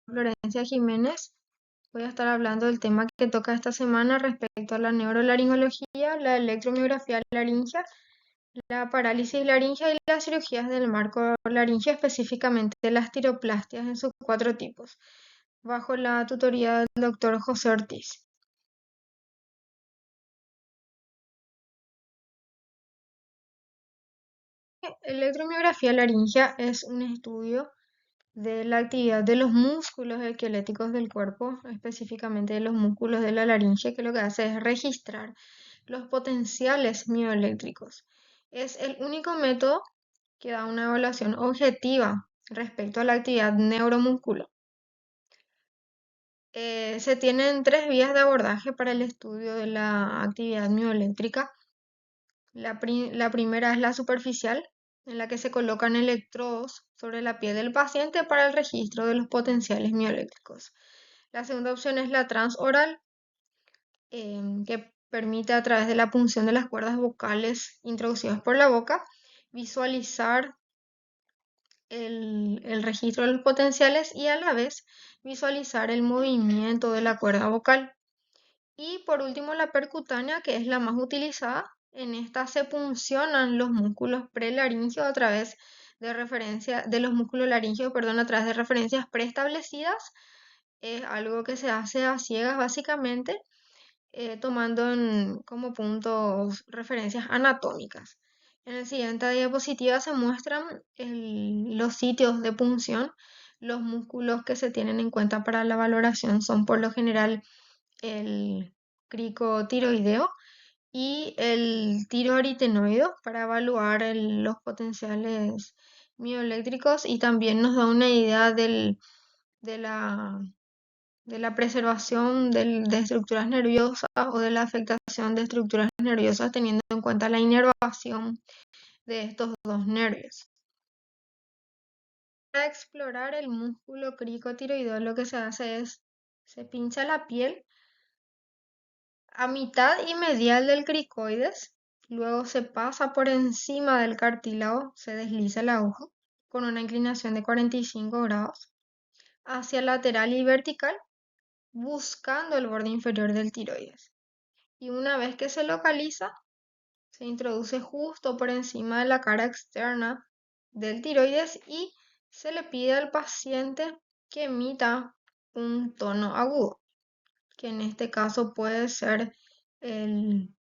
Florencia Jiménez. Voy a estar hablando del tema que toca esta semana respecto a la neurolaringología, la electromiografía laringea, la parálisis laringea y las cirugías del marco laringeo, específicamente las tiroplastias en sus 4 tipos, bajo la tutoría del doctor José Ortiz. Electromiografía laringea es un estudio de la actividad de los músculos esqueléticos del cuerpo, específicamente de los músculos de la laringe, que lo que hace es registrar los potenciales mioeléctricos. Es el único método que da una evaluación objetiva respecto a la actividad neuromuscular. Se tienen 3 vías de abordaje para el estudio de la actividad mioeléctrica. La primera es la superficial, en la que se colocan electrodos sobre la piel del paciente para el registro de los potenciales mioeléctricos. La segunda opción es la transoral, que permite a través de la punción de las cuerdas vocales introducidas por la boca visualizar el registro de los potenciales y a la vez visualizar el movimiento de la cuerda vocal. Y por último la percutánea, que es la más utilizada. En esta se puncionan los músculos prelaringeos a través de los músculos laringeos, a través de referencias preestablecidas. Es algo que se hace a ciegas básicamente, tomando como puntos referencias anatómicas. En la siguiente diapositiva se muestran los sitios de punción. Los músculos que se tienen en cuenta para la valoración son por lo general el cricotiroideo y el tiroaritenoideo para evaluar los potenciales mioeléctricos, y también nos da una idea de la preservación de estructuras nerviosas o de la afectación de estructuras nerviosas, teniendo en cuenta la inervación de estos dos nervios. Para explorar el músculo cricotiroideo, lo que se hace es se pincha la piel a mitad y medial del cricoides, luego se pasa por encima del cartílago, se desliza la aguja con una inclinación de 45 grados hacia lateral y vertical, buscando el borde inferior del tiroides. Y una vez que se localiza, se introduce justo por encima de la cara externa del tiroides y se le pide al paciente que emita un tono agudo, que en este caso puede ser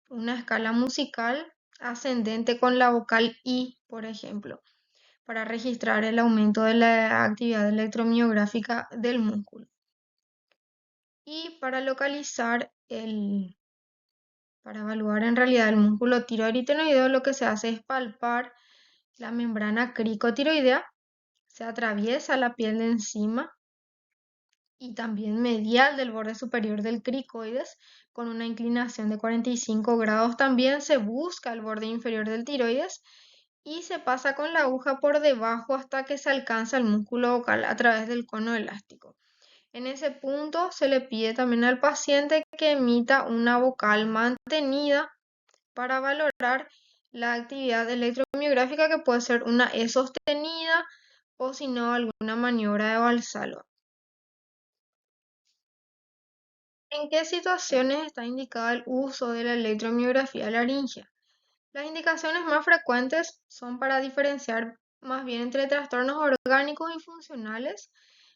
una escala musical ascendente con la vocal I, por ejemplo, para registrar el aumento de la actividad electromiográfica del músculo. Y para evaluar en realidad el músculo tiroaritenoideo, lo que se hace es palpar la membrana cricotiroidea, se atraviesa la piel de encima y también medial del borde superior del cricoides con una inclinación de 45 grados. También se busca el borde inferior del tiroides y se pasa con la aguja por debajo hasta que se alcanza el músculo vocal a través del cono elástico. En ese punto se le pide también al paciente que emita una vocal mantenida para valorar la actividad electromiográfica, que puede ser una E sostenida o si no alguna maniobra de Valsalva. ¿En qué situaciones está indicado el uso de la electromiografía laringea? Las indicaciones más frecuentes son para diferenciar más bien entre trastornos orgánicos y funcionales,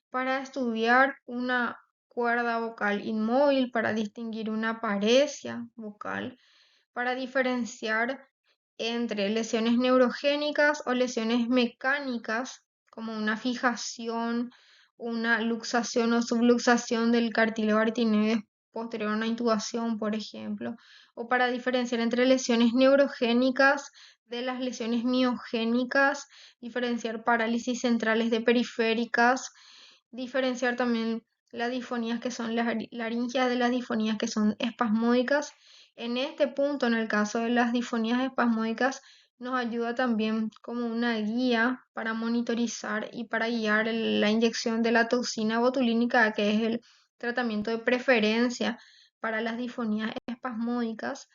para estudiar una cuerda vocal inmóvil, para distinguir una paresia vocal, para diferenciar entre lesiones neurogénicas o lesiones mecánicas, como una fijación, una luxación o subluxación del cartílago aritenoides posterior a una intubación, por ejemplo, o para diferenciar entre lesiones neurogénicas de las lesiones miogénicas, diferenciar parálisis centrales de periféricas, diferenciar también las disfonías que son laringeas de las disfonías que son espasmódicas. En este punto, en el caso de las disfonías espasmódicas, nos ayuda también como una guía para monitorizar y para guiar la inyección de la toxina botulínica, que es el tratamiento de preferencia para las disfonías espasmódicas.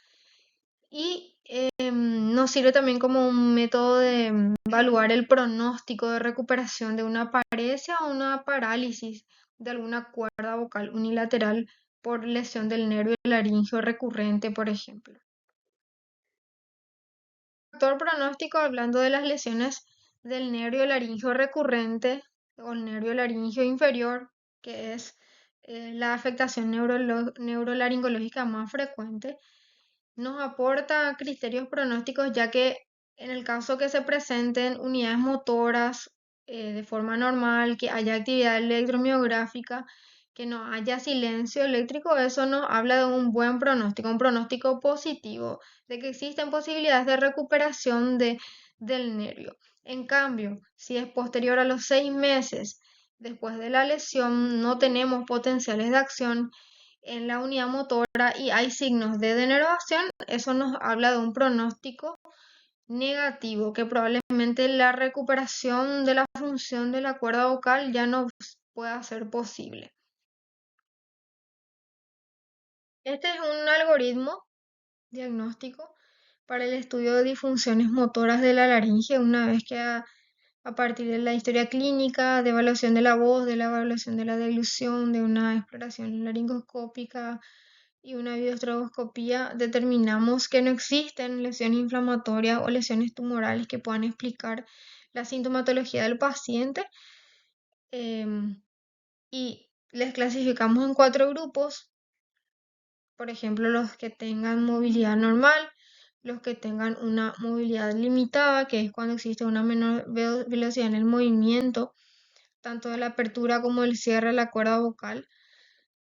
Y nos sirve también como un método de evaluar el pronóstico de recuperación de una paresia o una parálisis de alguna cuerda vocal unilateral por lesión del nervio laríngeo recurrente, por ejemplo. Factor pronóstico, hablando de las lesiones del nervio laríngeo recurrente o el nervio laríngeo inferior, que es la afectación neurolaringológica más frecuente, nos aporta criterios pronósticos, ya que en el caso que se presenten unidades motoras de forma normal, que haya actividad electromiográfica, que no haya silencio eléctrico, eso nos habla de un buen pronóstico, un pronóstico positivo, de que existen posibilidades de recuperación del nervio. En cambio, si es posterior a los 6 meses después de la lesión, no tenemos potenciales de acción en la unidad motora y hay signos de denervación, eso nos habla de un pronóstico negativo, que probablemente la recuperación de la función de la cuerda vocal ya no pueda ser posible. Este es un algoritmo diagnóstico para el estudio de disfunciones motoras de la laringe, una vez que a partir de la historia clínica, de evaluación de la voz, de la evaluación de la deglución, de una exploración laringoscópica y una videoestroboscopía, determinamos que no existen lesiones inflamatorias o lesiones tumorales que puedan explicar la sintomatología del paciente, y les clasificamos en 4 grupos. Por ejemplo, los que tengan movilidad normal, los que tengan una movilidad limitada, que es cuando existe una menor velocidad en el movimiento, tanto de la apertura como del cierre de la cuerda vocal,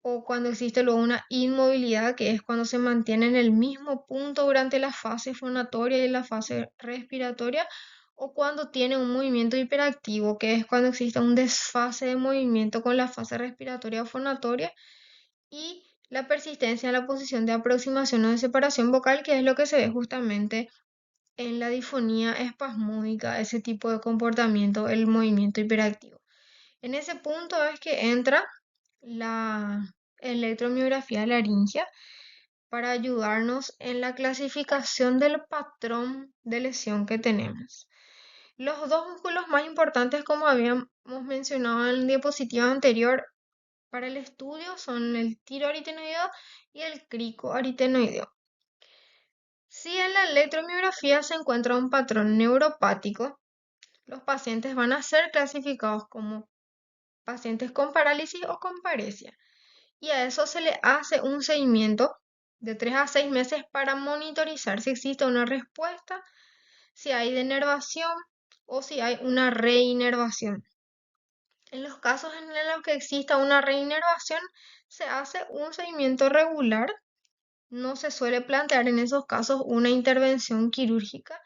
o cuando existe luego una inmovilidad, que es cuando se mantiene en el mismo punto durante la fase fonatoria y la fase respiratoria, o cuando tiene un movimiento hiperactivo, que es cuando existe un desfase de movimiento con la fase respiratoria o fonatoria, y la persistencia en la posición de aproximación o de separación vocal, que es lo que se ve justamente en la disfonía espasmódica, ese tipo de comportamiento, el movimiento hiperactivo. En ese punto es que entra la electromiografía laringea para ayudarnos en la clasificación del patrón de lesión que tenemos. Los dos músculos más importantes, como habíamos mencionado en la diapositiva anterior, para el estudio son el tiroaritenoideo y el cricoaritenoideo. Si en la electromiografía se encuentra un patrón neuropático, los pacientes van a ser clasificados como pacientes con parálisis o con paresia. Y a eso se le hace un seguimiento de 3 a 6 meses para monitorizar si existe una respuesta, si hay denervación o si hay una reinervación. En los casos en los que exista una reinervación, se hace un seguimiento regular. No se suele plantear en esos casos una intervención quirúrgica.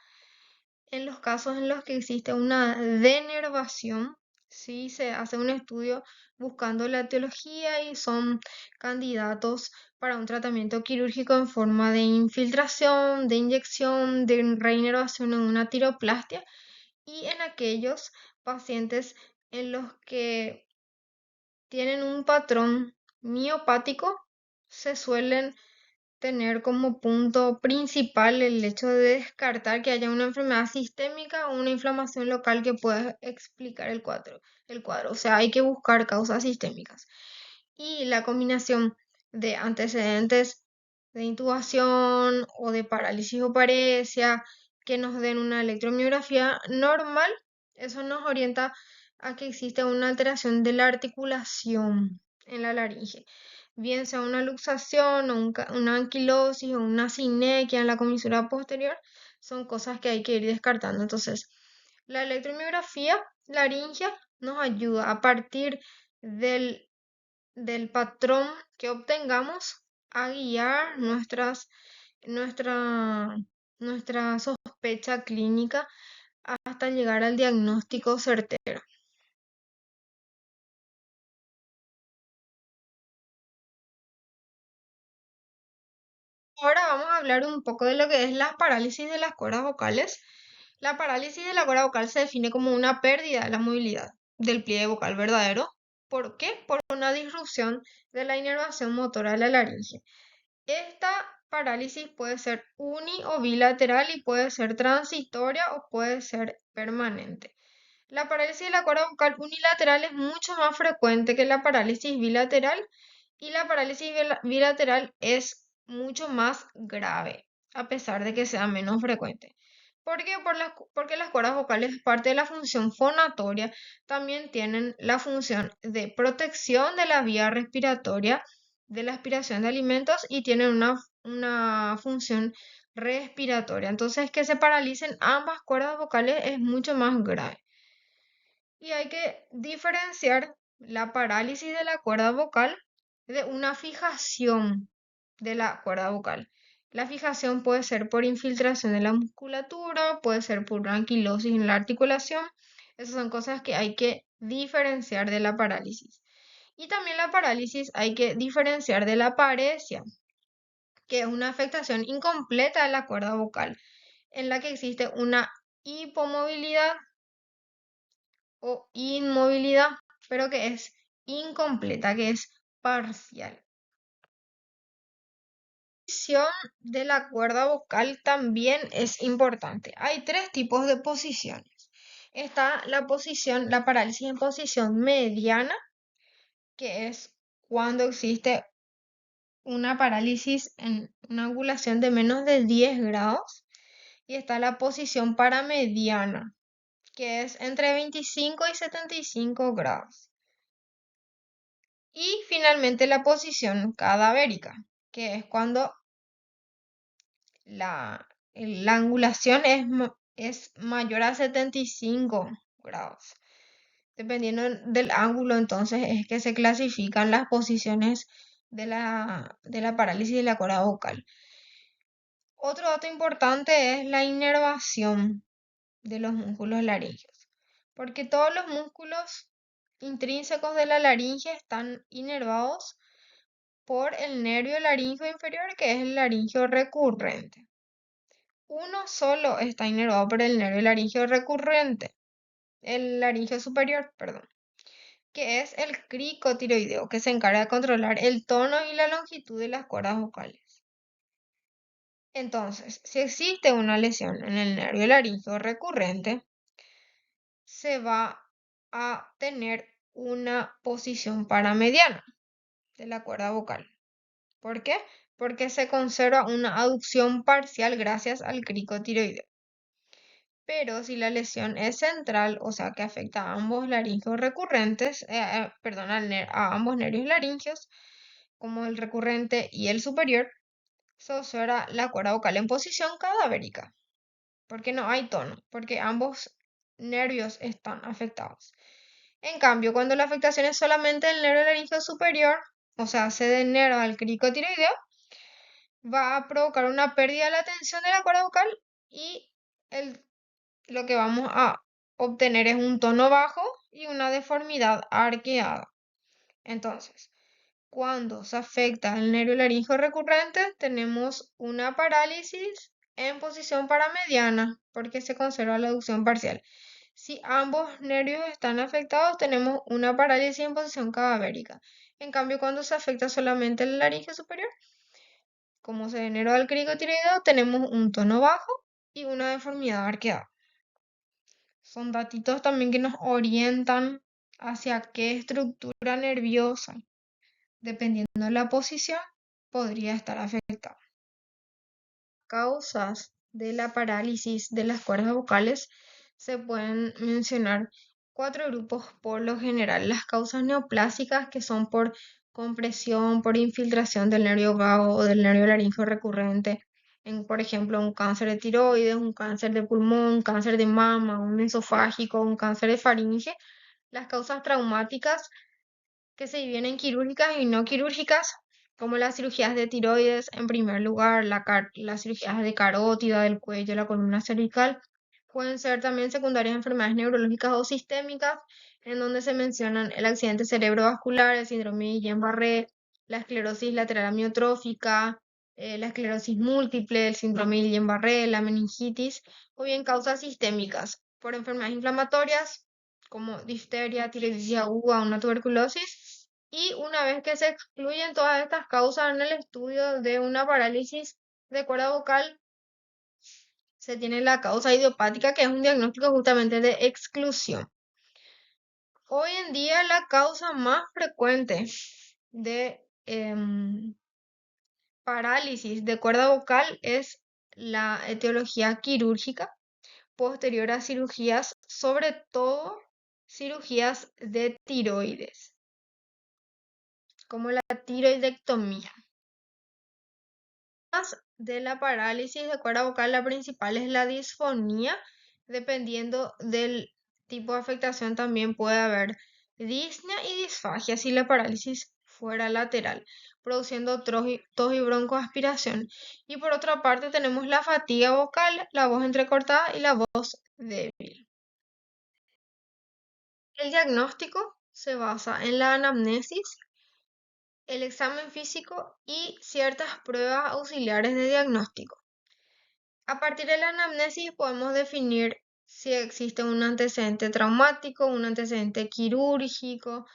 En los casos en los que existe una denervación, sí se hace un estudio buscando la etiología y son candidatos para un tratamiento quirúrgico en forma de infiltración, de inyección, de reinervación en una tiroplastia, y en aquellos pacientes en los que tienen un patrón miopático, se suelen tener como punto principal el hecho de descartar que haya una enfermedad sistémica o una inflamación local que pueda explicar el cuadro. O sea, hay que buscar causas sistémicas. Y la combinación de antecedentes de intubación o de parálisis o paresia que nos den una electromiografía normal, eso nos orienta a que existe una alteración de la articulación en la laringe, bien sea una luxación o una anquilosis o una sinequia en la comisura posterior, son cosas que hay que ir descartando. Entonces, la electromiografía laringea nos ayuda a partir del patrón que obtengamos a guiar nuestra, nuestra sospecha clínica hasta llegar al diagnóstico certero. Ahora vamos a hablar un poco de lo que es la parálisis de las cuerdas vocales. La parálisis de la cuerda vocal se define como una pérdida de la movilidad del pliegue vocal verdadero. ¿Por qué? Por una disrupción de la inervación motora de la laringe. Esta parálisis puede ser uni o bilateral y puede ser transitoria o puede ser permanente. La parálisis de la cuerda vocal unilateral es mucho más frecuente que la parálisis bilateral y la parálisis bilateral es mucho más grave, a pesar de que sea menos frecuente. ¿Por qué? Porque las cuerdas vocales, parte de la función fonatoria, también tienen la función de protección de la vía respiratoria, de la aspiración de alimentos y tienen una función respiratoria. Entonces, que se paralicen ambas cuerdas vocales es mucho más grave. Y hay que diferenciar la parálisis de la cuerda vocal de una fijación de la cuerda vocal. La fijación puede ser por infiltración de la musculatura, puede ser por anquilosis en la articulación. Esas son cosas que hay que diferenciar de la parálisis. Y también la parálisis hay que diferenciar de la paresia, que es una afectación incompleta de la cuerda vocal, en la que existe una hipomovilidad o inmovilidad, pero que es incompleta, que es parcial. La posición de la cuerda vocal también es importante. Hay tres tipos de posiciones. Está la parálisis en posición mediana, que es cuando existe una parálisis en una angulación de menos de 10 grados. Y está la posición paramediana, que es entre 25 y 75 grados. Y finalmente la posición cadavérica, que es cuando la angulación es mayor a 75 grados. Dependiendo del ángulo, entonces es que se clasifican las posiciones de la parálisis de la cuerda vocal. Otro dato importante es la inervación de los músculos laríngeos, porque todos los músculos intrínsecos de la laringe están inervados por el nervio laríngeo inferior, que es el laringio recurrente. Uno solo está inervado por el nervio laríngeo recurrente, el laringio superior, perdón, que es el cricotiroideo, que se encarga de controlar el tono y la longitud de las cuerdas vocales. Entonces, si existe una lesión en el nervio laríngeo recurrente, se va a tener una posición paramediana de la cuerda vocal. ¿Por qué? Porque se conserva una aducción parcial gracias al cricotiroideo. Pero si la lesión es central, o sea que afecta a ambos laringeos recurrentes, perdón, a ambos nervios laríngeos, como el recurrente y el superior, se observa la cuerda vocal en posición cadavérica, porque no hay tono, porque ambos nervios están afectados. En cambio, cuando la afectación es solamente el nervio laríngeo superior, o sea, se denerva el cricotiroideo, va a provocar una pérdida de la tensión de la cuerda vocal y lo que vamos a obtener es un tono bajo y una deformidad arqueada. Entonces, cuando se afecta el nervio laríngeo recurrente, tenemos una parálisis en posición paramediana porque se conserva la aducción parcial. Si ambos nervios están afectados, tenemos una parálisis en posición cadavérica. En cambio, cuando se afecta solamente el laringe superior, como se generó el cricotiroideo, tenemos un tono bajo y una deformidad arqueada. Son datitos también que nos orientan hacia qué estructura nerviosa, dependiendo de la posición, podría estar afectada. Causas de la parálisis de las cuerdas vocales se pueden mencionar 4 grupos por lo general. Las causas neoplásicas, que son por compresión, por infiltración del nervio vago o del nervio laríngeo recurrente, en, por ejemplo, un cáncer de tiroides, un cáncer de pulmón, un cáncer de mama, un esofágico, un cáncer de faringe. Las causas traumáticas, que se dividen en quirúrgicas y no quirúrgicas, como las cirugías de tiroides, en primer lugar, las cirugías de carótida del cuello, la columna cervical. Pueden ser también secundarias enfermedades neurológicas o sistémicas, en donde se mencionan el accidente cerebrovascular, el síndrome de Guillain-Barré, la esclerosis lateral amiotrófica, la esclerosis múltiple, el síndrome de Guillain-Barré, la meningitis, o bien causas sistémicas por enfermedades inflamatorias como difteria, tiroiditis aguda, una tuberculosis. Y una vez que se excluyen todas estas causas en el estudio de una parálisis de cuerda vocal, se tiene la causa idiopática, que es un diagnóstico justamente de exclusión. Hoy en día la causa más frecuente de parálisis de cuerda vocal es la etiología quirúrgica posterior a cirugías, sobre todo cirugías de tiroides, como la tiroidectomía. Además de la parálisis de cuerda vocal, la principal es la disfonía. Dependiendo del tipo de afectación, también puede haber disnea y disfagia si la parálisis fuera lateral, produciendo tos y broncoaspiración. Y por otra parte tenemos la fatiga vocal, la voz entrecortada y la voz débil. El diagnóstico se basa en la anamnesis, el examen físico y ciertas pruebas auxiliares de diagnóstico. A partir de la anamnesis podemos definir si existe un antecedente traumático, un antecedente quirúrgico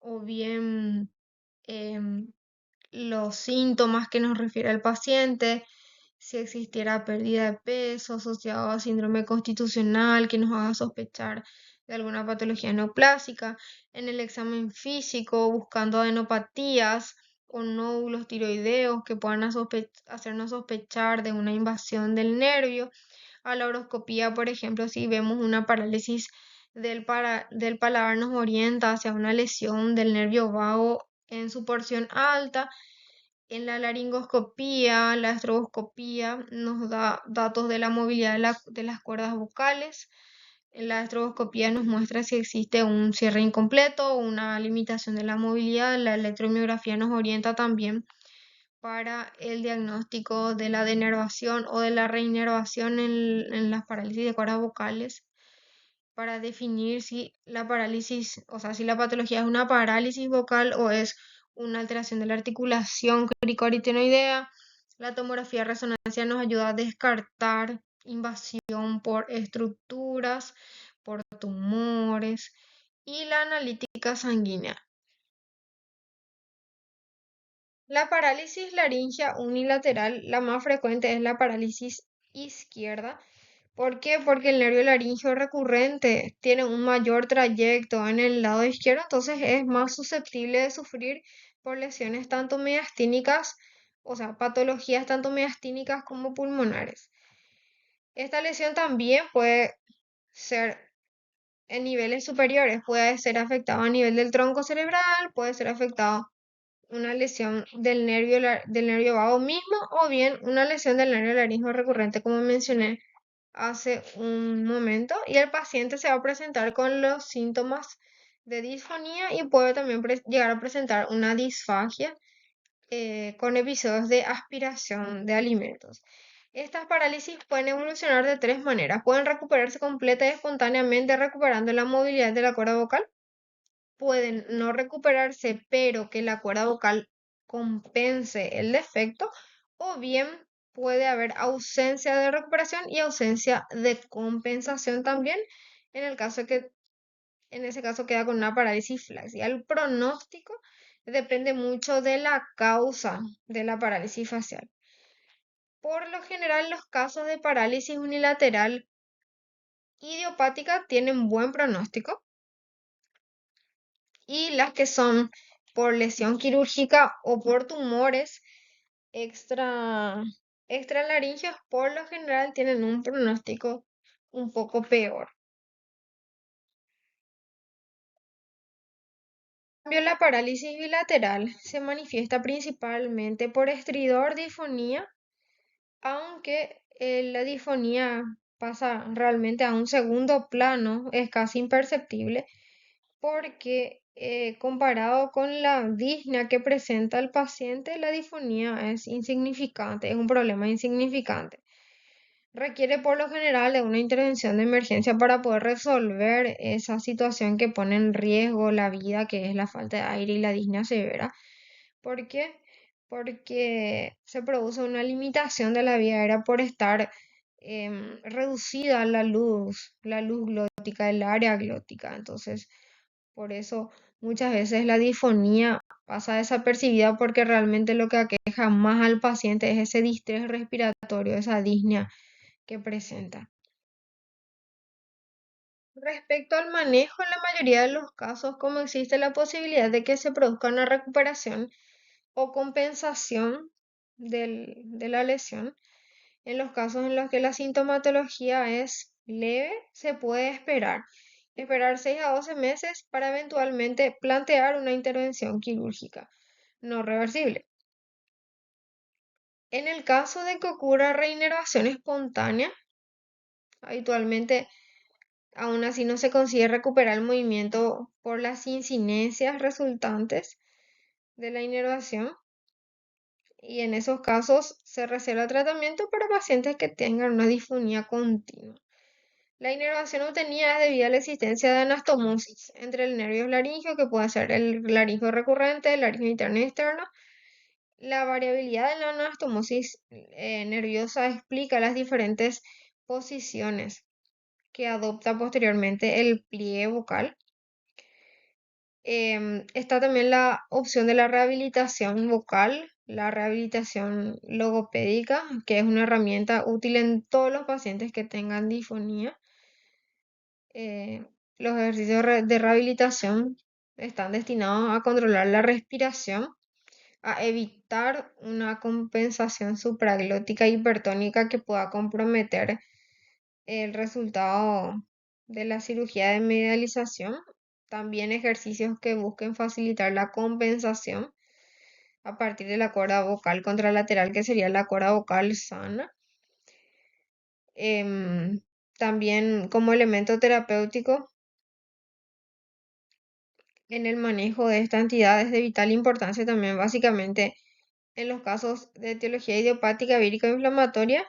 o bien em, los síntomas que nos refiere el paciente, si existiera pérdida de peso asociado a síndrome constitucional que nos haga sospechar de alguna patología neoplásica, en el examen físico buscando adenopatías o nódulos tiroideos que puedan hacernos sospechar de una invasión del nervio. A la horoscopía, por ejemplo, si vemos una parálisis del paladar, nos orienta hacia una lesión del nervio vago en su porción alta. En la laringoscopía, la estroboscopía nos da datos de la movilidad de las cuerdas vocales. En la estroboscopía nos muestra si existe un cierre incompleto o una limitación de la movilidad. La electromiografía nos orienta también para el diagnóstico de la denervación o de la reinervación en las parálisis de cuerdas vocales, para definir si la parálisis, o sea, si la patología es una parálisis vocal o es una alteración de la articulación cricoarytenoidea. La tomografía de resonancia nos ayuda a descartar invasión por estructuras, por tumores, y la analítica sanguínea. La parálisis laringea unilateral, la más frecuente es la parálisis izquierda. ¿Por qué? Porque el nervio laríngeo recurrente tiene un mayor trayecto en el lado izquierdo, entonces es más susceptible de sufrir por lesiones tanto mediastínicas, o sea, patologías tanto mediastínicas como pulmonares. Esta lesión también puede ser en niveles superiores, puede ser afectado a nivel del tronco cerebral, puede ser afectado una lesión del nervio vago mismo o bien una lesión del nervio laríngeo recurrente, como mencioné hace un momento, y el paciente se va a presentar con los síntomas de disfonía y puede también llegar a presentar una disfagia con episodios de aspiración de alimentos. Estas parálisis pueden evolucionar de tres maneras. Pueden recuperarse completa y espontáneamente recuperando la movilidad de la cuerda vocal. Pueden no recuperarse, pero que la cuerda vocal compense el defecto, o bien puede haber ausencia de recuperación y ausencia de compensación también, en el caso que en ese caso queda con una parálisis facial. El pronóstico depende mucho de la causa de la parálisis facial. Por lo general, los casos de parálisis unilateral idiopática tienen buen pronóstico, y las que son por lesión quirúrgica o por tumores extra, extralaringeos por lo general tienen un pronóstico un poco peor. En cambio, la parálisis bilateral se manifiesta principalmente por estridor, disfonía, aunque la disfonía pasa realmente a un segundo plano, es casi imperceptible, porque comparado con la disnea que presenta el paciente, la disfonía es insignificante, es un problema insignificante. Requiere por lo general de una intervención de emergencia para poder resolver esa situación que pone en riesgo la vida, que es la falta de aire y la disnea severa. ¿Por qué? Porque se produce una limitación de la vía aérea por estar reducida la luz glótica, el área glótica. Entonces, por eso muchas veces la disfonía pasa desapercibida, porque realmente lo que aqueja más al paciente es ese distrés respiratorio, esa disnea que presenta. Respecto al manejo, en la mayoría de los casos, como existe la posibilidad de que se produzca una recuperación o compensación de la lesión, en los casos en los que la sintomatología es leve, se puede esperar 6 a 12 meses para eventualmente plantear una intervención quirúrgica no reversible. En el caso de que ocurra reinervación espontánea, habitualmente aún así no se consigue recuperar el movimiento por las incinencias resultantes de la inervación y en esos casos se reserva tratamiento para pacientes que tengan una disfonía continua. La inervación obtenida es debida a la existencia de anastomosis entre el nervio laringio, que puede ser el laringio recurrente, el laringio interno y externo. La variabilidad de la anastomosis nerviosa explica las diferentes posiciones que adopta posteriormente el pliegue vocal. Está también la opción de la rehabilitación vocal, la rehabilitación logopédica, que es una herramienta útil en todos los pacientes que tengan disfonía. Los ejercicios de rehabilitación están destinados a controlar la respiración, a evitar una compensación supraglótica hipertónica que pueda comprometer el resultado de la cirugía de medialización. También ejercicios que busquen facilitar la compensación a partir de la cuerda vocal contralateral, que sería la cuerda vocal sana. También como elemento terapéutico en el manejo de esta entidad es de vital importancia también básicamente en los casos de etiología idiopática vírico inflamatoria,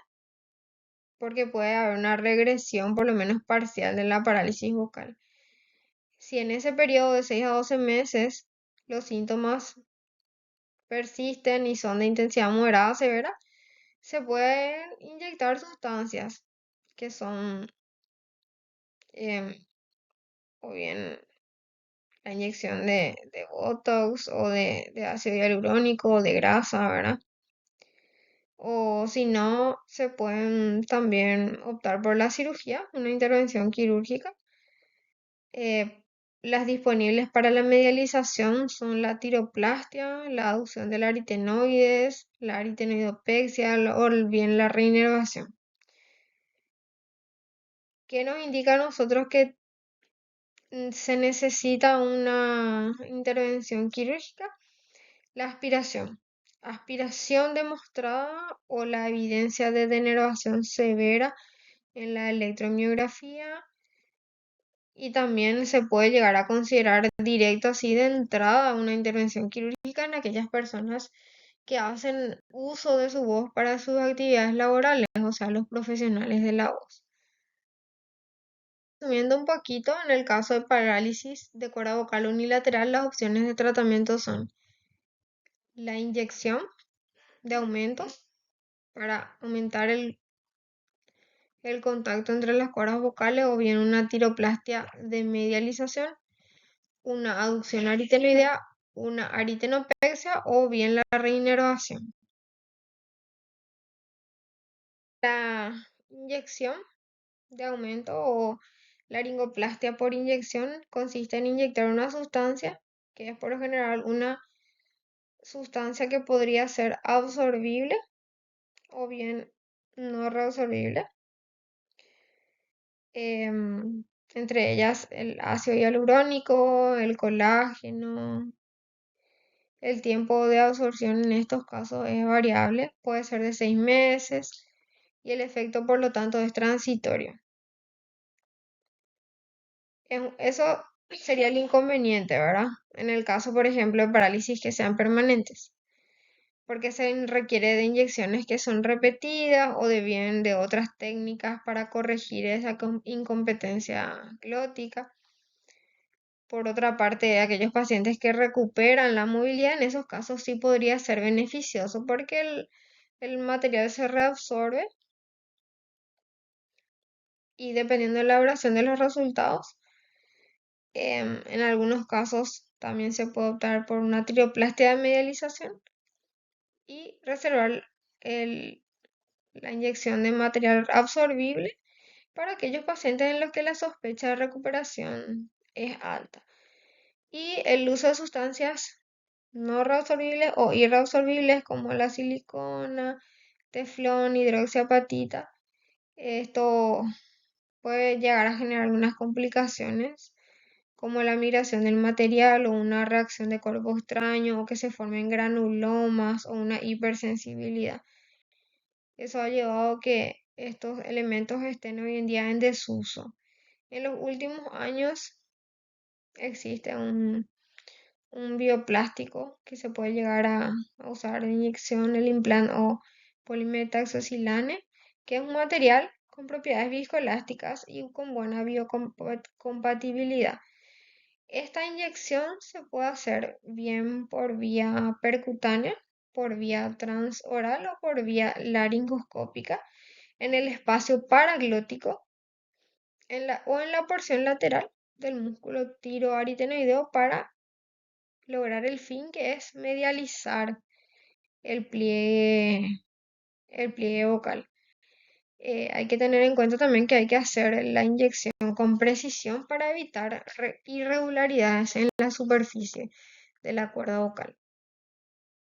porque puede haber una regresión por lo menos parcial de la parálisis vocal. Si en ese periodo de 6 a 12 meses los síntomas persisten y son de intensidad moderada a severa, se pueden inyectar sustancias que son em, o bien la inyección de Botox o de ácido hialurónico o de grasa, ¿verdad? O si no, se pueden también optar por la cirugía, una intervención quirúrgica. Eh, las disponibles para la medialización son la tiroplastia, la aducción del aritenoides, la aritenoidopexia o bien la reinervación. ¿Qué nos indica a nosotros que se necesita una intervención quirúrgica? La aspiración. Aspiración demostrada o la evidencia de denervación severa en la electromiografía y también se puede llegar a considerar directo así de entrada una intervención quirúrgica en aquellas personas que hacen uso de su voz para sus actividades laborales, o sea, los profesionales de la voz. Resumiendo un poquito, en el caso de parálisis de cuerda vocal unilateral, las opciones de tratamiento son la inyección de aumento para aumentar el contacto entre las cuerdas vocales o bien una tiroplastia de medialización, una aducción aritenoidea, una aritenopexia o bien la reinervación. La inyección de aumento o laringoplastia por inyección consiste en inyectar una sustancia que es por lo general una sustancia que podría ser absorbible o bien no reabsorbible. Entre ellas el ácido hialurónico, el colágeno. El tiempo de absorción en estos casos es variable, puede ser de 6 meses y el efecto por lo tanto es transitorio. Eso sería el inconveniente, ¿verdad? En el caso, por ejemplo, de parálisis que sean permanentes, porque se requiere de inyecciones que son repetidas o de bien de otras técnicas para corregir esa incompetencia glótica. Por otra parte, aquellos pacientes que recuperan la movilidad, en esos casos sí podría ser beneficioso porque el material se reabsorbe y dependiendo de la duración de los resultados, en algunos casos también se puede optar por una trioplastia de medialización y reservar la inyección de material absorbible para aquellos pacientes en los que la sospecha de recuperación es alta. Y el uso de sustancias no reabsorbibles o irreabsorbibles como la silicona, teflón, hidroxiapatita. Esto puede llegar a generar algunas complicaciones como la migración del material o una reacción de cuerpo extraño o que se formen granulomas o una hipersensibilidad. Eso ha llevado a que estos elementos estén hoy en día en desuso. En los últimos años existe un bioplástico que se puede llegar a usar de inyección, el implante o polimetaxosilane, que es un material con propiedades viscoelásticas y con buena biocompatibilidad. Esta inyección se puede hacer bien por vía percutánea, por vía transoral o por vía laringoscópica en el espacio paraglótico o en la porción lateral del músculo tiroaritenoideo para lograr el fin que es medializar el pliegue, el pliegue vocal. Hay que tener en cuenta también que hay que hacer la inyección con precisión para evitar irregularidades en la superficie de la cuerda vocal.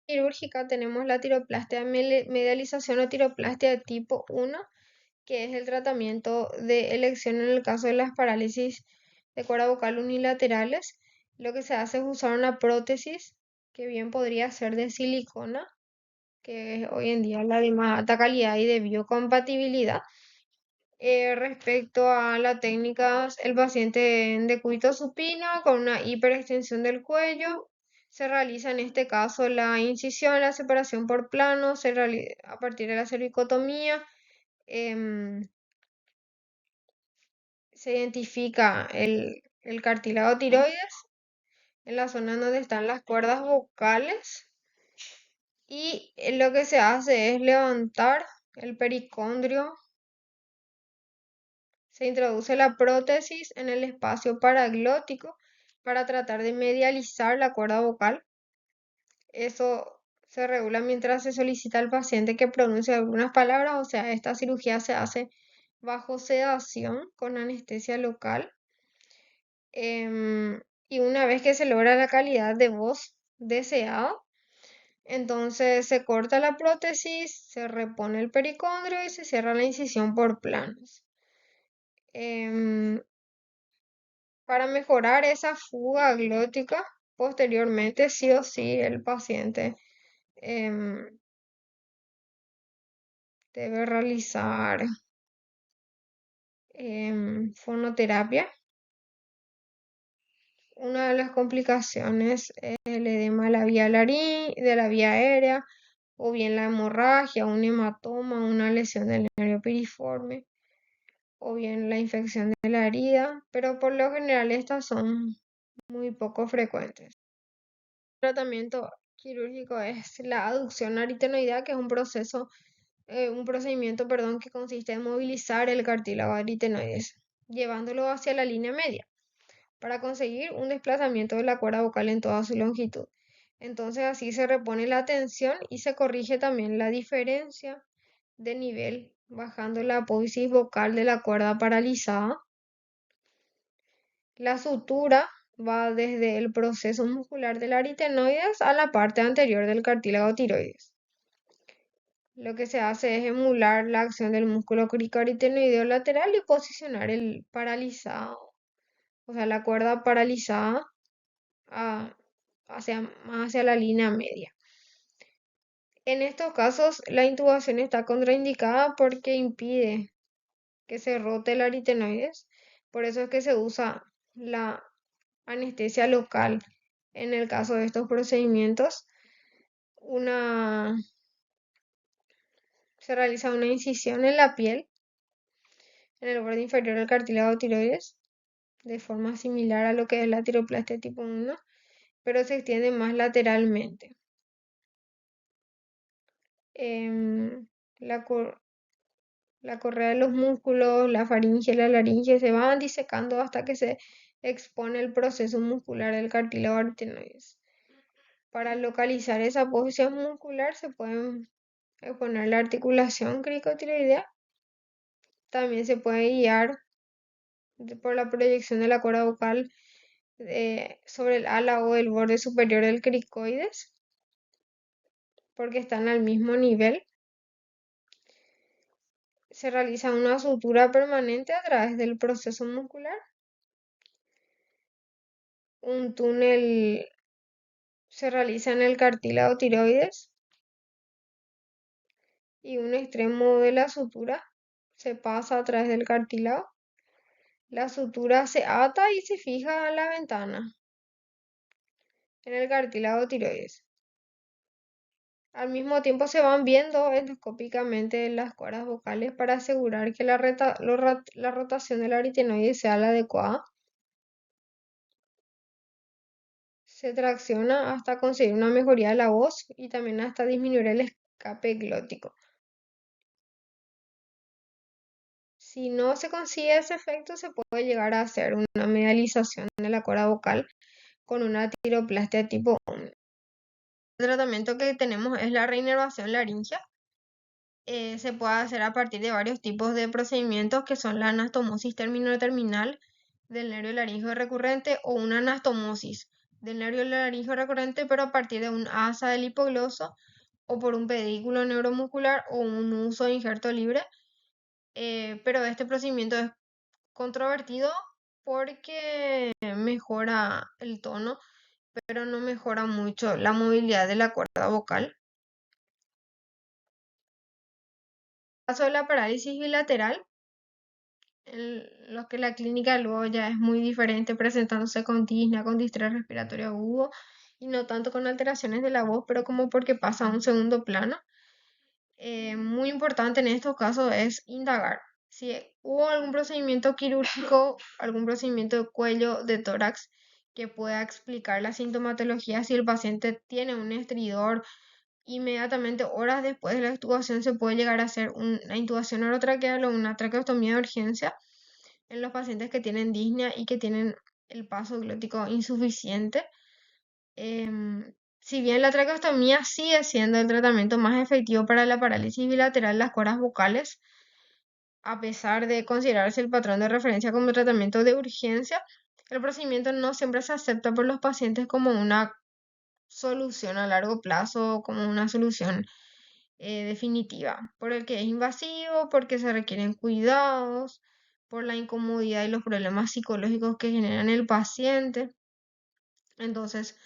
Quirúrgica tenemos la tiroplastia medialización o tiroplastia de tipo 1, que es el tratamiento de elección en el caso de las parálisis de cuerda vocal unilaterales. Lo que se hace es usar una prótesis que bien podría ser de silicona, que es hoy en día la de más alta calidad y de biocompatibilidad. Respecto a las técnicas, el paciente en decúbito supino con una hiperextensión del cuello. Se realiza en este caso la incisión, la separación por plano, a partir de la cervicotomía. em, Se identifica el cartílago tiroides en la zona donde están las cuerdas vocales y lo que se hace es levantar el pericondrio. Se introduce la prótesis en el espacio paraglótico para tratar de medializar la cuerda vocal. Eso se regula mientras se solicita al paciente que pronuncie algunas palabras, o sea, esta cirugía se hace bajo sedación con anestesia local. Y una vez que se logra la calidad de voz deseada, entonces se corta la prótesis, se repone el pericondrio y se cierra la incisión por planos. Em, para mejorar esa fuga glótica, posteriormente sí o sí el paciente em, debe realizar fonoterapia. Una de las complicaciones es el edema de de la vía aérea, o bien la hemorragia, un hematoma, una lesión del nervio piriforme, o bien la infección de la herida, pero por lo general estas son muy poco frecuentes. El tratamiento quirúrgico es la aducción aritenoidea, que es un procedimiento, perdón, que consiste en movilizar el cartílago aritenoides, llevándolo hacia la línea media, para conseguir un desplazamiento de la cuerda vocal en toda su longitud. Entonces así se repone la tensión y se corrige también la diferencia de nivel, bajando la apófisis vocal de la cuerda paralizada. La sutura va desde el proceso muscular del aritenoides a la parte anterior del cartílago tiroides. Lo que se hace es emular la acción del músculo cricoaritenoideo lateral y posicionar el paralizado, o sea, la cuerda paralizada a- más hacia la línea media. En estos casos, la intubación está contraindicada porque impide que se rote el aritenoides. Por eso es que se usa la anestesia local en el caso de estos procedimientos. Una, Se realiza una incisión en la piel, en el borde inferior del cartílago tiroides, de forma similar a lo que es la tiroplastia tipo 1, pero se extiende más lateralmente. Em, la, la correa de los músculos, la faringe y la laringe se van disecando hasta que se expone el proceso muscular del cartílago aritenoides. Para localizar esa posición muscular se pueden exponer la articulación cricotiroidea También se puede guiar por la proyección de la cuerda vocal sobre el ala o el borde superior del cricoides, porque están al mismo nivel. Se realiza una sutura permanente a través del proceso muscular. Un túnel se realiza en el cartílago tiroides y un extremo de la sutura se pasa a través del cartílago. La sutura se ata y se fija a la ventana en el cartílago tiroides. Al mismo tiempo se van viendo endoscópicamente las cuerdas vocales para asegurar que la rotación del aritenoide sea la adecuada. Se tracciona hasta conseguir una mejoría de la voz y también hasta disminuir el escape glótico. Si no se consigue ese efecto, se puede llegar a hacer una medialización de la cuerda vocal con una tiroplastia tipo 1. El tratamiento que tenemos es la reinervación laringea. Se puede hacer a partir de varios tipos de procedimientos que son la anastomosis terminal del nervio laríngeo recurrente o una anastomosis del nervio laríngeo recurrente pero a partir de un asa del hipogloso o por un pedículo neuromuscular o un uso de injerto libre. Pero este procedimiento es controvertido porque mejora el tono, pero no mejora mucho la movilidad de la cuerda vocal. En el caso de la parálisis bilateral, en los que la clínica luego ya es muy diferente, presentándose con disnea, con distrés respiratorio agudo y no tanto con alteraciones de la voz, pero como porque pasa a un segundo plano. Muy importante en estos casos es indagar si hubo algún procedimiento quirúrgico, algún procedimiento de cuello, de tórax, que pueda explicar la sintomatología. Si el paciente tiene un estridor, inmediatamente, horas después de la intubación, se puede llegar a hacer una intubación orotraqueal o una traqueostomía de urgencia en los pacientes que tienen disnea y que tienen el paso glótico insuficiente. Si bien la traqueostomía sigue siendo el tratamiento más efectivo para la parálisis bilateral de las cuerdas vocales, a pesar de considerarse el patrón de referencia como tratamiento de urgencia, el procedimiento no siempre se acepta por los pacientes como una solución a largo plazo, como una solución definitiva, por el que es invasivo, porque se requieren cuidados, por la incomodidad y los problemas psicológicos que generan el paciente. Entonces,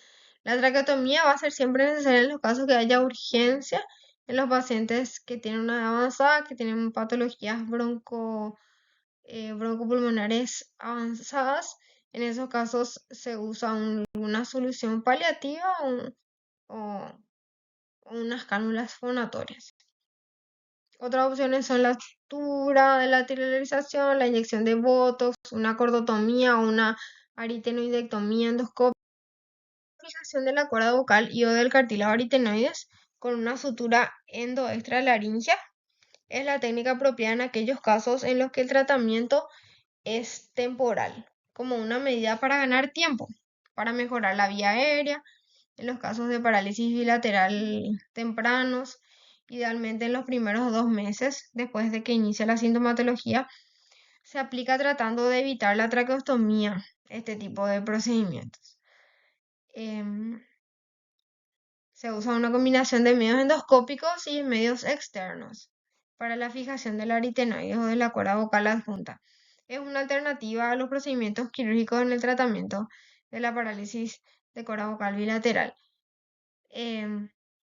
la traqueotomía va a ser siempre necesaria en los casos que haya urgencia en los pacientes que tienen una edad avanzada, que tienen patologías broncopulmonares avanzadas. En esos casos se usa una solución paliativa o unas cánulas fonatorias. Otras opciones son la sutura de lateralización, la inyección de botox, una cordotomía o una aritenoidectomía endoscópica. Fijación de la cuerda vocal y o del cartílago aritenoides con una sutura endoextralaringea es la técnica apropiada en aquellos casos en los que el tratamiento es temporal, como una medida para ganar tiempo, para mejorar la vía aérea, en los casos de parálisis bilateral tempranos, idealmente en los primeros 2 meses después de que inicia la sintomatología, se aplica tratando de evitar la traqueostomía, este tipo de procedimientos. Se usa una combinación de medios endoscópicos y medios externos para la fijación del aritenoides o de la cuerda vocal adjunta. Es una alternativa a los procedimientos quirúrgicos en el tratamiento de la parálisis de cuerda vocal bilateral.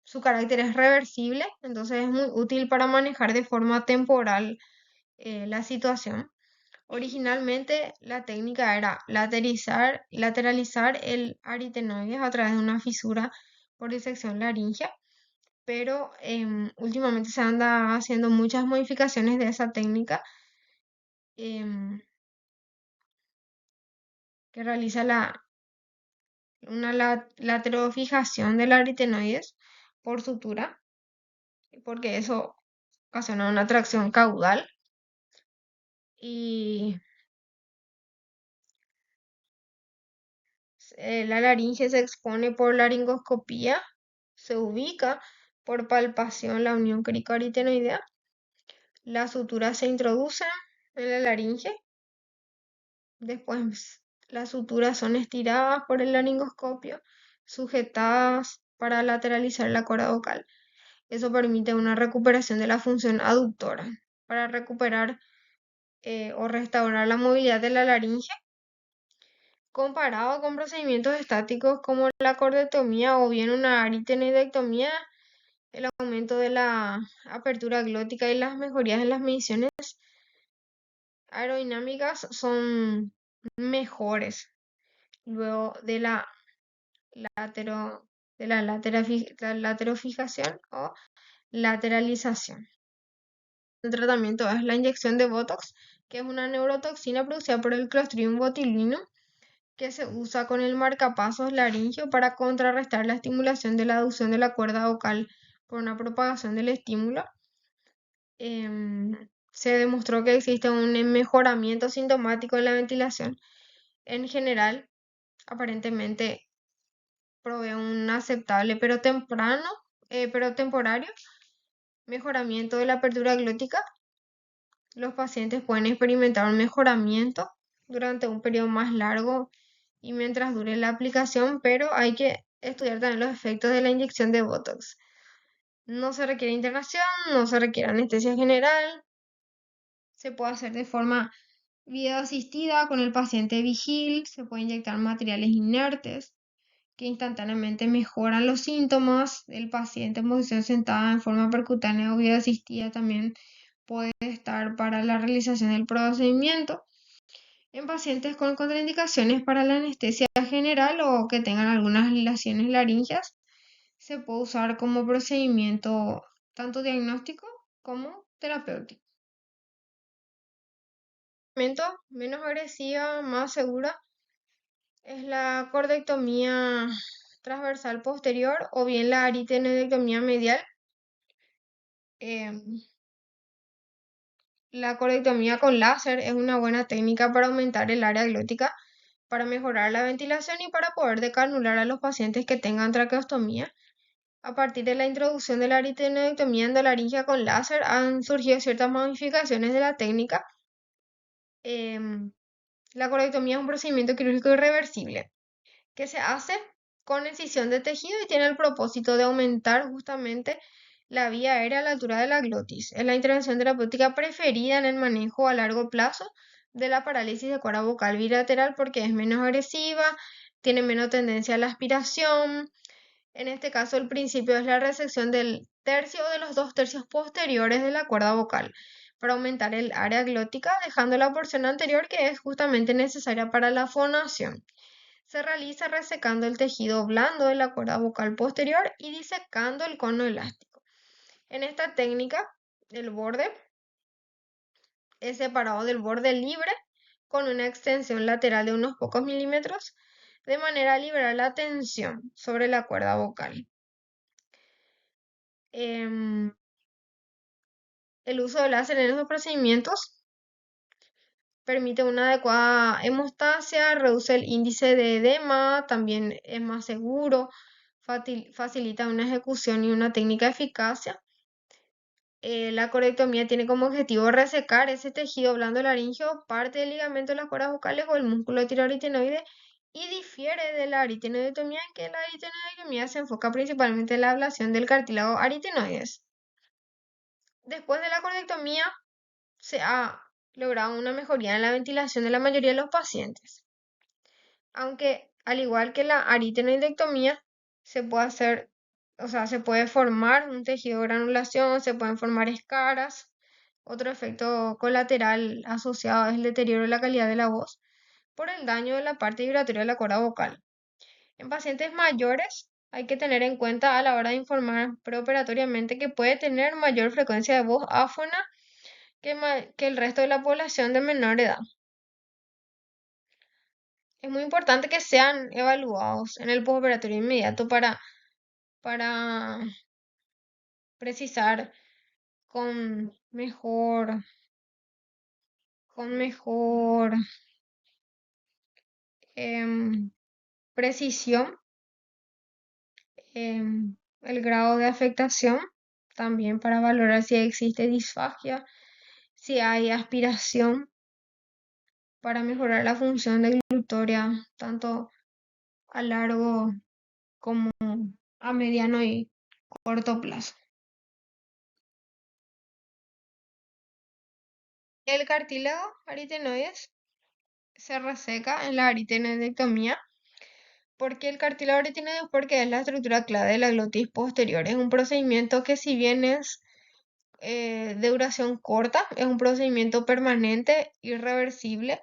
Su carácter es reversible, entonces es muy útil para manejar de forma temporal la situación. Originalmente la técnica era lateralizar el aritenoides a través de una fisura por disección laringea, pero últimamente se anda haciendo muchas modificaciones de esa técnica que realiza una laterofijación del aritenoides por sutura, porque eso ocasiona una tracción caudal y la laringe se expone por laringoscopía, se ubica por palpación la unión cricoaritenoidea, la sutura se introduce en la laringe. Después las suturas son estiradas por el laringoscopio, sujetadas para lateralizar la cuerda vocal. Eso permite una recuperación de la función aductora. Para recuperar o restaurar la movilidad de la laringe, comparado con procedimientos estáticos como la cordectomía o bien una aritenoidectomía, el aumento de la apertura glótica y las mejorías en las mediciones aerodinámicas son mejores luego de la latero, la laterofijación o lateralización. El tratamiento es la inyección de Botox, que es una neurotoxina producida por el Clostridium botulinum, que se usa con el marcapasos laringio para contrarrestar la estimulación de la aducción de la cuerda vocal por una propagación del estímulo. Se demostró que existe un mejoramiento sintomático en la ventilación. En general, aparentemente provee un aceptable pero temporario mejoramiento de la apertura glótica. Los pacientes pueden experimentar un mejoramiento durante un periodo más largo y mientras dure la aplicación, pero hay que estudiar también los efectos de la inyección de Botox. No se requiere internación, no se requiere anestesia general, se puede hacer de forma videoasistida con el paciente vigil, se puede inyectar materiales inertes que instantáneamente mejoran los síntomas del paciente en posición sentada en forma percutánea o videoasistida también puede estar para la realización del procedimiento. En pacientes con contraindicaciones para la anestesia general o que tengan algunas lesiones laringeas, se puede usar como procedimiento tanto diagnóstico como terapéutico. Menos agresiva, más segura, es la cordectomía transversal posterior o bien la aritenoidectomía medial. La cordectomía con láser es una buena técnica para aumentar el área glótica, para mejorar la ventilación y para poder decanular a los pacientes que tengan traqueostomía. A partir de la introducción de la aritenoidectomía endolaringia con láser han surgido ciertas modificaciones de la técnica. La cordectomía es un procedimiento quirúrgico irreversible que se hace con incisión de tejido y tiene el propósito de aumentar justamente la vía aérea a la altura de la glotis. Es la intervención terapéutica preferida en el manejo a largo plazo de la parálisis de cuerda vocal bilateral porque es menos agresiva, tiene menos tendencia a la aspiración. En este caso, el principio es la resección del tercio o de los 2 tercios posteriores de la cuerda vocal para aumentar el área glótica, dejando la porción anterior que es justamente necesaria para la fonación. Se realiza resecando el tejido blando de la cuerda vocal posterior y disecando el cono elástico. En esta técnica, el borde es separado del borde libre con una extensión lateral de unos pocos milímetros, de manera a liberar la tensión sobre la cuerda vocal. El uso del láser en estos procedimientos permite una adecuada hemostasia, reduce el índice de edema, también es más seguro, facilita una ejecución y una técnica de eficacia. La corectomía tiene como objetivo resecar ese tejido blando laríngeo, parte del ligamento de las cuerdas vocales o el músculo tiroaritenoide y difiere de la aritenoidectomía en que la aritenoidectomía se enfoca principalmente en la ablación del cartílago aritenoides. Después de la corectomía se ha logrado una mejoría en la ventilación de la mayoría de los pacientes. Aunque, al igual que la aritenoidectomía, se puede hacer, o sea, se puede formar un tejido de granulación, se pueden formar escaras. Otro efecto colateral asociado es el deterioro de la calidad de la voz por el daño de la parte vibratoria de la cuerda vocal. En pacientes mayores hay que tener en cuenta a la hora de informar preoperatoriamente que puede tener mayor frecuencia de voz áfona que el resto de la población de menor edad. Es muy importante que sean evaluados en el postoperatorio inmediato para precisar con mejor em, precisión el grado de afectación, también para valorar si existe disfagia, si hay aspiración para mejorar la función deglutoria, tanto a largo como a mediano y corto plazo. El cartílago aritenoides se reseca en la aritenoidectomía. ¿Por qué el cartílago aritenoides? Porque es la estructura clave de la glotis posterior. Es un procedimiento que, si bien es de duración corta, es un procedimiento permanente, irreversible,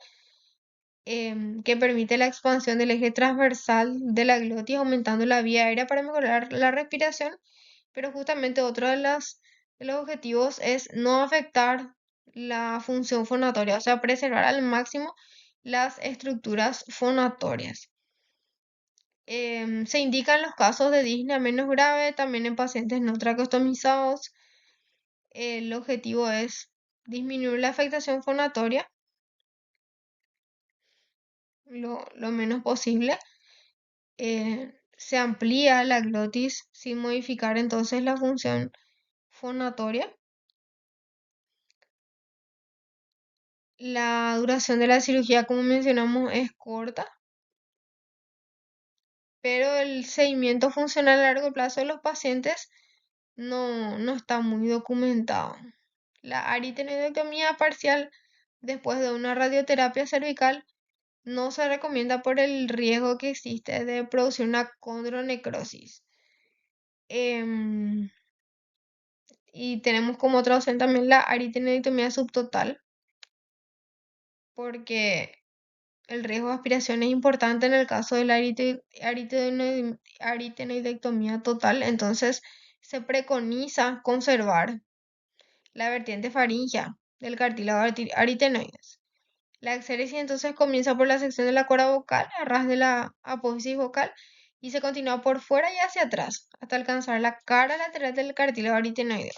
que permite la expansión del eje transversal de la glotis, aumentando la vía aérea para mejorar la respiración. Pero justamente otro de los objetivos es no afectar la función fonatoria, o sea, preservar al máximo las estructuras fonatorias. Se indican los casos de disnea menos grave, también en pacientes no traqueostomizados. El objetivo es disminuir la afectación fonatoria lo menos posible. Se amplía la glotis sin modificar entonces la función fonatoria. La duración de la cirugía, como mencionamos, es corta, pero el seguimiento funcional a largo plazo de los pacientes no está muy documentado. La aritenoidectomía parcial después de una radioterapia cervical no se recomienda por el riesgo que existe de producir una condronecrosis. Em, y tenemos como otra opción también la aritenoidectomía subtotal, porque el riesgo de aspiración es importante en el caso de la aritenoidectomía total. Entonces se preconiza conservar la vertiente faríngea del cartílago aritenoides. La exéresis entonces comienza por la sección de la cuerda vocal, a ras de la apófisis vocal, y se continúa por fuera y hacia atrás hasta alcanzar la cara lateral del cartílago aritenoide.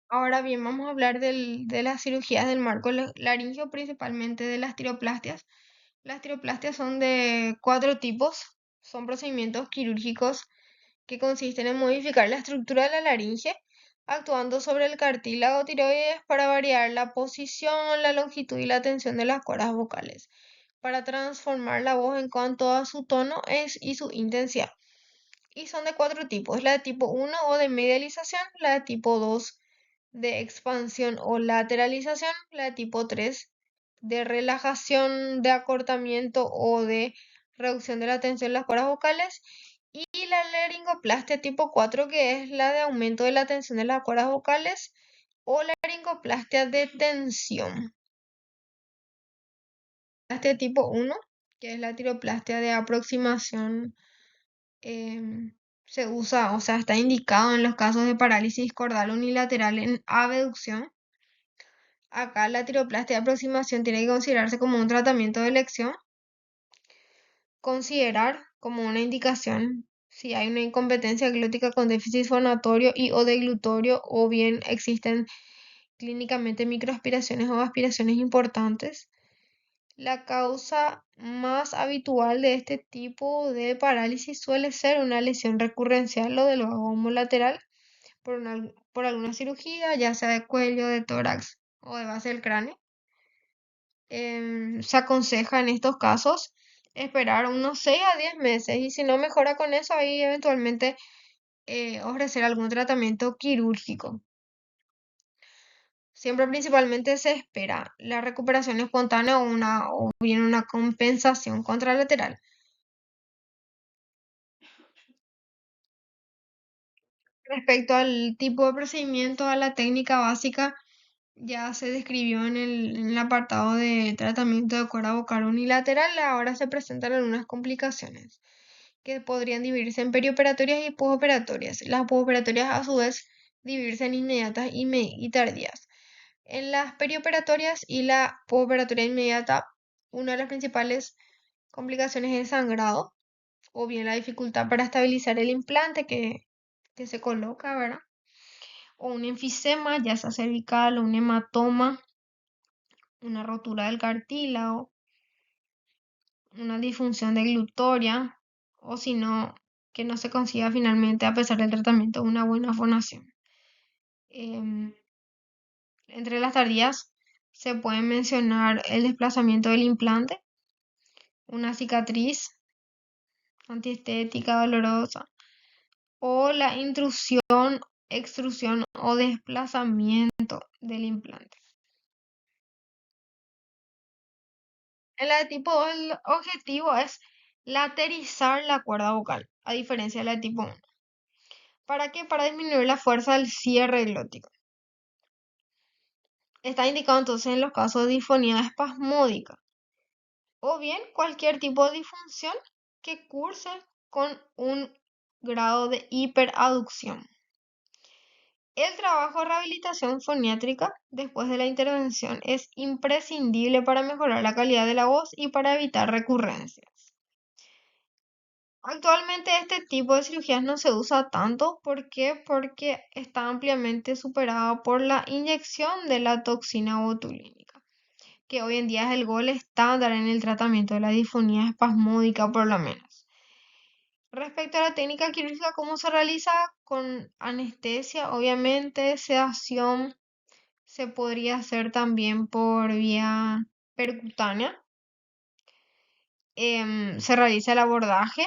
Ahora bien, vamos a hablar de las cirugías del marco laringio, principalmente de las tiroplastias. Las tiroplastias son de cuatro tipos. Son procedimientos quirúrgicos que consisten en modificar la estructura de la laringe, actuando sobre el cartílago tiroides para variar la posición, la longitud y la tensión de las cuerdas vocales, para transformar la voz en cuanto a su tono y su intensidad. Y son de cuatro tipos: la de tipo 1 o de medialización, la de tipo 2 de expansión o lateralización, la de tipo 3 de relajación, de acortamiento o de reducción de la tensión en las cuerdas vocales, y la laringoplastia tipo 4, que es la de aumento de la tensión de las cuerdas vocales o laringoplastia de tensión. Plastia tipo 1, que es la tiroplastia de aproximación, em, se usa, o sea, está indicado en los casos de parálisis cordal unilateral en abducción. Acá la tiroplastia de aproximación tiene que considerarse como un tratamiento de elección, considerar como una indicación si hay una incompetencia glótica con déficit fonatorio y o deglutorio, o bien existen clínicamente microaspiraciones o aspiraciones importantes. La causa más habitual de este tipo de parálisis suele ser una lesión recurrencial o del vago lateral por alguna cirugía, ya sea de cuello, de tórax o de base del cráneo. Se aconseja en estos casos esperar unos 6 a 10 meses, y si no mejora con eso, ahí eventualmente ofrecer algún tratamiento quirúrgico. Siempre principalmente se espera la recuperación espontánea o bien una compensación contralateral. Respecto al tipo de procedimiento, a la técnica básica, ya se describió en el apartado de tratamiento de cuerda vocal unilateral. Ahora se presentan algunas complicaciones que podrían dividirse en perioperatorias y posoperatorias. Las posoperatorias, a su vez, dividirse en inmediatas y tardías. En las perioperatorias y la posoperatoria inmediata, una de las principales complicaciones es el sangrado, o bien la dificultad para estabilizar el implante que se coloca, ¿verdad? O un enfisema, ya sea cervical, o un hematoma, una rotura del cartílago, una disfunción de glutoria, o si no, que no se consiga finalmente, a pesar del tratamiento, una buena fonación. Em, Entre las tardías se pueden mencionar el desplazamiento del implante, una cicatriz antiestética dolorosa o la intrusión, extrusión o desplazamiento del implante. En la de tipo 2 el objetivo es laterizar la cuerda vocal, a diferencia de la de tipo 1. ¿Para qué? Para disminuir la fuerza del cierre glótico. Está indicado entonces en los casos de disfonía espasmódica o bien cualquier tipo de disfunción que curse con un grado de hiperaducción. El trabajo de rehabilitación foniátrica después de la intervención es imprescindible para mejorar la calidad de la voz y para evitar recurrencias. Actualmente este tipo de cirugías no se usa tanto. ¿Por qué? Porque está ampliamente superada por la inyección de la toxina botulínica, que hoy en día es el gol estándar en el tratamiento de la disfonía espasmódica por lo menos. Respecto a la técnica quirúrgica, ¿cómo se realiza? Con anestesia, obviamente, sedación, se podría hacer también por vía percutánea. Se realiza el abordaje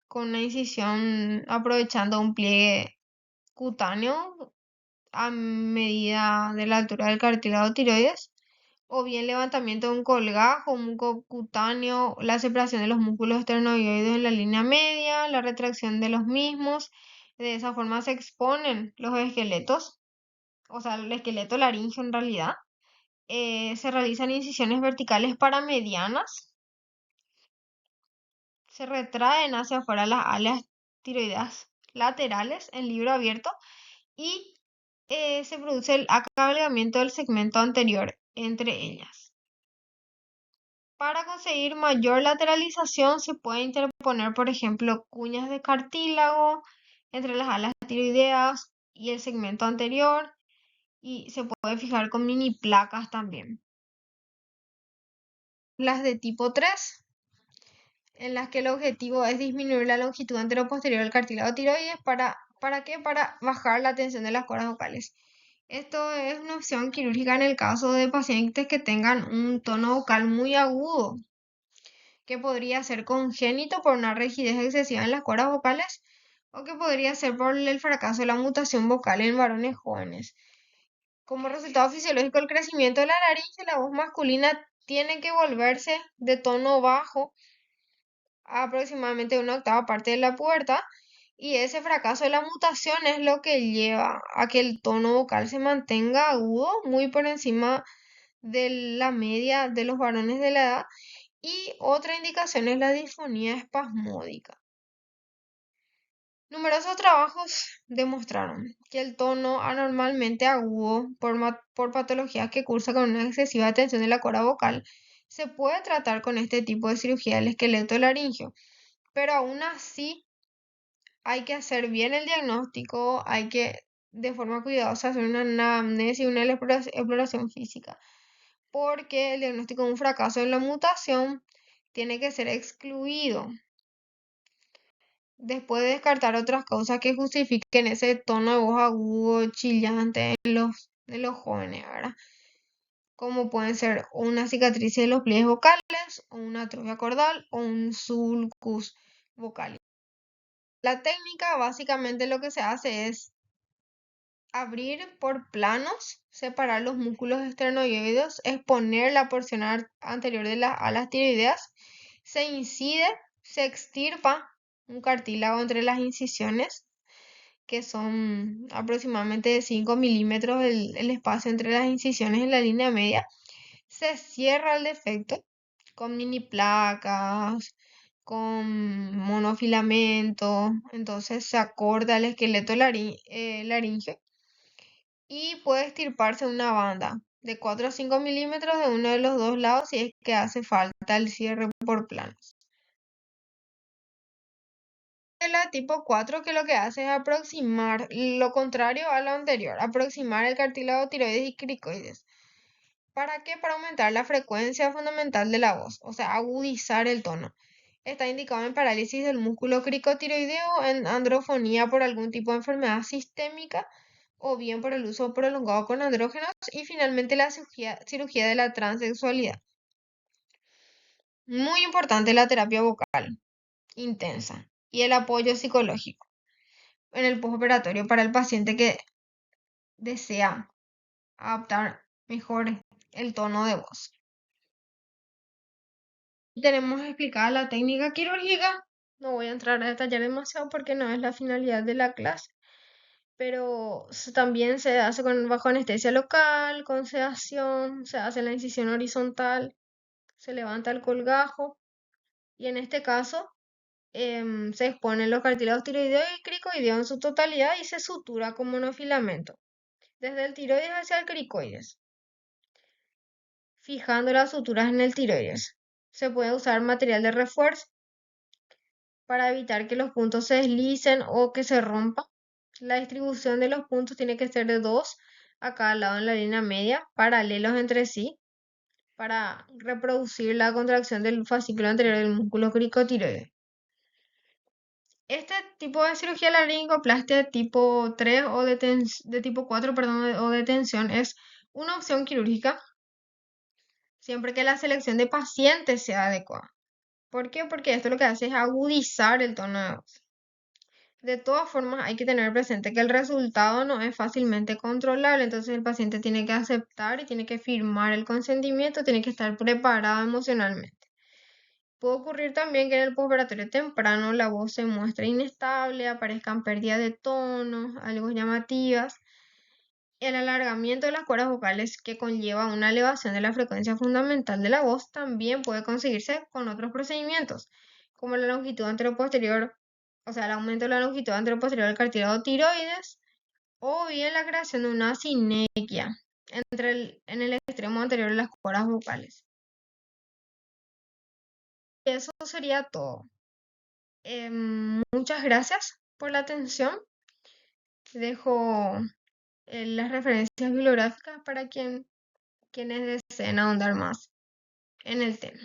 con una incisión aprovechando un pliegue cutáneo a medida de la altura del cartílago tiroides, o bien levantamiento de un colgajo mucocutáneo, la separación de los músculos esternioides en la línea media, la retracción de los mismos. De esa forma se exponen los esqueletos, o sea, el esqueleto laríngeo en realidad. Se realizan incisiones verticales para medianas, se retraen hacia afuera las alas tiroideas laterales en libro abierto y se produce el acabalgamiento del segmento anterior entre ellas. Para conseguir mayor lateralización se puede interponer, por ejemplo, cuñas de cartílago entre las alas tiroideas y el segmento anterior, y se puede fijar con mini placas también. Las de tipo 3, en las que el objetivo es disminuir la longitud anteroposterior del cartílago tiroides. ¿Para qué? Para bajar la tensión de las cuerdas vocales. Esto es una opción quirúrgica en el caso de pacientes que tengan un tono vocal muy agudo, que podría ser congénito por una rigidez excesiva en las cuerdas vocales o que podría ser por el fracaso de la mutación vocal en varones jóvenes. Como resultado fisiológico del crecimiento de la laringe, la voz masculina tiene que volverse de tono bajo a aproximadamente una octava parte de la pubertad, y ese fracaso de la mutación es lo que lleva a que el tono vocal se mantenga agudo, muy por encima de la media de los varones de la edad. Y otra indicación es la disfonía espasmódica. Numerosos trabajos demostraron que el tono anormalmente agudo por patologías que cursa con una excesiva tensión de la cuerda vocal se puede tratar con este tipo de cirugía del esqueleto laríngeo, pero aún así hay que hacer bien el diagnóstico, hay que de forma cuidadosa hacer una anamnesis y una exploración física, porque el diagnóstico de un fracaso en la mutación tiene que ser excluido después de descartar otras causas que justifiquen ese tono de voz agudo, chillante de los jóvenes, ¿verdad? Como pueden ser una cicatriz de los pliegues vocales, o una atrofia cordal, o un sulcus vocal. La técnica básicamente lo que se hace es abrir por planos, separar los músculos esternioides, exponer la porción anterior de las alas tiroideas, se incide, se extirpa un cartílago entre las incisiones, que son aproximadamente de 5 milímetros el espacio entre las incisiones en la línea media. Se cierra el defecto con mini placas, con monofilamento, entonces se acorta el esqueleto laríngeo y puede extirparse una banda de 4 a 5 milímetros de uno de los dos lados si es que hace falta el cierre por planos. La tipo 4, que lo que hace es aproximar lo contrario a lo anterior, aproximar el cartílago tiroides y cricoides. ¿Para qué? Para aumentar la frecuencia fundamental de la voz, o sea, agudizar el tono. Está indicado en parálisis del músculo cricotiroideo, en androfonía por algún tipo de enfermedad sistémica o bien por el uso prolongado con andrógenos y finalmente la cirugía de la transexualidad. Muy importante la terapia vocal intensa y el apoyo psicológico en el postoperatorio para el paciente que desea adaptar mejor el tono de voz. Tenemos explicada la técnica quirúrgica. No voy a entrar a detallar demasiado porque no es la finalidad de la clase, pero también se hace bajo anestesia local, con sedación, se hace la incisión horizontal, se levanta el colgajo y en este caso se exponen los cartílagos tiroideo y cricoideo en su totalidad y se sutura con monofilamento, desde el tiroides hacia el cricoides, fijando las suturas en el tiroides. Se puede usar material de refuerzo para evitar que los puntos se deslicen o que se rompan. La distribución de los puntos tiene que ser de 2 a cada lado en la línea media, paralelos entre sí, para reproducir la contracción del fascículo anterior del músculo cricotiroide. Este tipo de cirugía laringoplastia de tipo 3 o de tipo 4, perdón, o de tensión es una opción quirúrgica siempre que la selección de pacientes sea adecuada. ¿Por qué? Porque esto lo que hace es agudizar el tono de voz. De todas formas, hay que tener presente que el resultado no es fácilmente controlable, entonces el paciente tiene que aceptar y tiene que firmar el consentimiento, tiene que estar preparado emocionalmente. Puede ocurrir también que en el postoperatorio temprano la voz se muestre inestable, aparezcan pérdidas de tono, algo llamativas. El alargamiento de las cuerdas vocales que conlleva una elevación de la frecuencia fundamental de la voz también puede conseguirse con otros procedimientos, como la longitud anteroposterior, o sea, el aumento de la longitud anteroposterior del cartílago tiroides, o bien la creación de una sinequia en el extremo anterior de las cuerdas vocales. Eso sería todo. Muchas gracias por la atención. Dejo las referencias bibliográficas para quienes deseen ahondar más en el tema.